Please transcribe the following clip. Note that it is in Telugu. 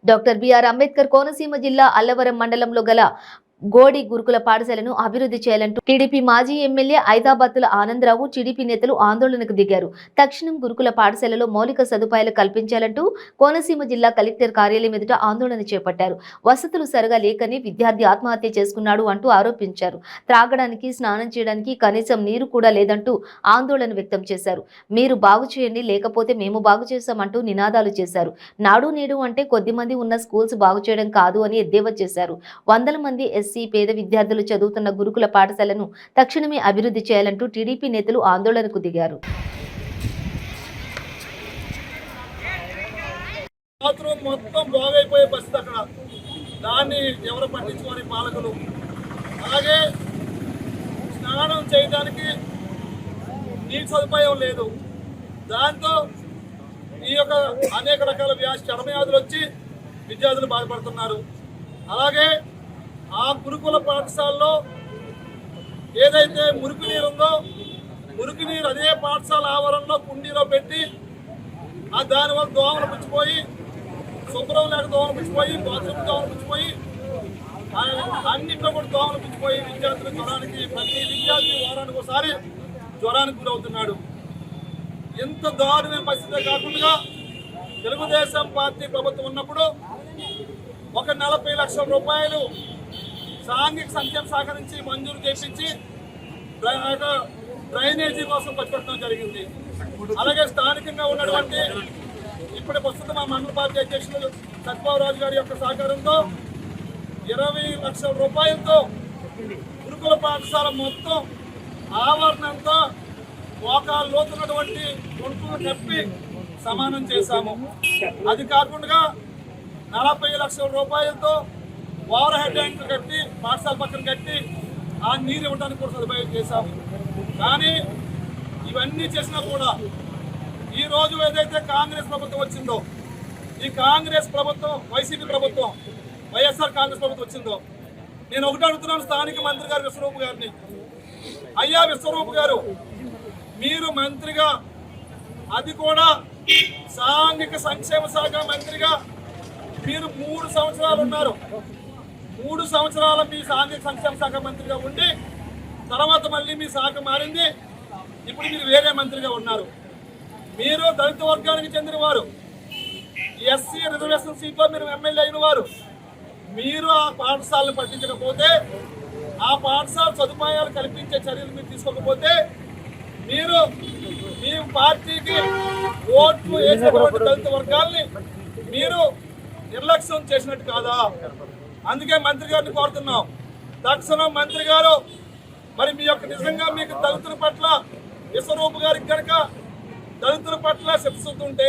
డాక్టర్ బిఆర్ అంబేద్కర్ కోనసీమ జిల్లా అల్లవరం మండలంలో గల గోడి గురుకుల పాఠశాలను అభివృద్ధి చేయాలంటూ టీడీపీ మాజీ ఎమ్మెల్యే ఐదాబాతుల ఆనందరావు టీడీపీ నేతలు ఆందోళనకు దిగారు. తక్షణం గురుకుల పాఠశాలలో మౌలిక సదుపాయాలు కల్పించాలంటూ కోనసీమ జిల్లా కలెక్టర్ కార్యాలయం ఎదుట ఆందోళన చేపట్టారు. వసతులు సరిగా లేకని విద్యార్థి ఆత్మహత్య చేసుకున్నాడు అంటూ ఆరోపించారు. త్రాగడానికి, స్నానం చేయడానికి కనీసం నీరు కూడా లేదంటూ ఆందోళన వ్యక్తం చేశారు. మీరు బాగు చేయండి, లేకపోతే మేము బాగు చేశామంటూ నినాదాలు చేశారు. నాడు నేడు అంటే కొద్దిమంది ఉన్న స్కూల్స్ బాగు చేయడం కాదు అని ఎద్దేవా చేశారు. వందల మంది ఎస్సీ పేద విద్యార్థులు చదువుతున్న గురుకుల పాఠశాలను తక్షణమే అభివృద్ధి చేయాలంటూ టీడీపీ నేతలు ఆందోళనకు దిగారు. మొత్తం బాగైపోయే పరిస్థితి అక్కడ. దాన్ని ఎవరు పట్టించుకోని పాలకులు. అలాగే స్నానం చేయడానికి నీటి సదుపాయం లేదు. దాంతో ఈ యొక్క అనేక రకాల చర్మవ్యాధులు వచ్చి విద్యార్థులు బాధపడుతున్నారు. అలాగే ఆ గురుకుల పాఠశాలలో ఏదైతే మురికి నీరు ఉందో, మురికి నీరు అదే పాఠశాల ఆవరణలో కుండీలో పెట్టి దానివల్ల దోమలు పుచ్చిపోయి, శుభ్రం లేక దోమలు పుచ్చిపోయి, బాత్రూమ్ దోమలు పుచ్చిపోయి, అన్నింటిలో కూడా దోమలు పుచ్చిపోయి విద్యార్థులు జ్వరానికి, ప్రతి విద్యార్థి వారానికి ఒకసారి జ్వరానికి గురవుతున్నాడు. ఎంత దారుణమైన పరిస్థితే కాకుండా తెలుగుదేశం పార్టీ ప్రభుత్వం ఉన్నప్పుడు ఒక 40 లక్షల రూపాయలు సాంఘిక సంక్షేమ శాఖ నుంచి మంజూరు చేపించి డ్రైనేజీ కోసం ఖర్చు పెట్టడం జరిగింది. అలాగే స్థానికంగా ఉన్నటువంటి ఇప్పుడు ప్రస్తుతం మా మండల పార్టీ అధ్యక్షులు సత్యబాబురాజు గారి యొక్క సహకారంతో 20 లక్షల రూపాయలతో గురుకుల పాఠశాల మొత్తం ఆవరణంతా మోకాలు లోతున్నటువంటి గుంటలు కప్పి సమానం చేశాము. అది కాకుండా 40 లక్షల రూపాయలతో ఓవర్ హెడ్ ట్యాంక్ కట్టి పాఠశాల పక్కన కట్టి ఆ నీరు ఇవ్వడానికి కూడా సదుపాయం చేశాము. కానీ ఇవన్నీ చేసినా కూడా ఈరోజు ఏదైతే కాంగ్రెస్ ప్రభుత్వం వచ్చిందో, ఈ కాంగ్రెస్ ప్రభుత్వం, వైసీపీ ప్రభుత్వం, వైఎస్ఆర్ కాంగ్రెస్ ప్రభుత్వం వచ్చిందో, నేను ఒకటి అడుగుతున్నాను స్థానిక మంత్రి గారు విశ్వరూప్ గారిని. అయ్యా విశ్వరూప్ గారు, మీరు మంత్రిగా, అది కూడా సాంఘిక సంక్షేమ శాఖ మంత్రిగా మీరు 3 సంవత్సరాలు ఉన్నారు. 3 సంవత్సరాల మీ సాంఘిక సంక్షేమ శాఖ మంత్రిగా ఉండి తర్వాత మళ్ళీ మీ శాఖ మారింది. ఇప్పుడు మీరు వేరే మంత్రిగా ఉన్నారు. మీరు దళిత వర్గానికి చెందిన వారు, ఎస్సీ రిజర్వేషన్ సీట్లో మీరు ఎమ్మెల్యే అయిన వారు. మీరు ఆ పాఠశాలను పట్టించకపోతే, ఆ పాఠశాల సదుపాయాలు కల్పించే చర్యలు మీరు తీసుకోకపోతే, మీరు మీ పార్టీకి ఓట్లు వేసినటువంటి దళిత వర్గాల్ని మీరు నిర్లక్ష్యం చేసినట్టు కాదా? అందుకే మంత్రి గారిని కోరుతున్నాం, తక్షణం మంత్రి గారు, మరి మీ యొక్క నిజంగా మీకు దళితుల పట్ల విశ్వరూప్ గారికి కనుక దళితుల పట్ల చిత్తశుద్ధి ఉంటే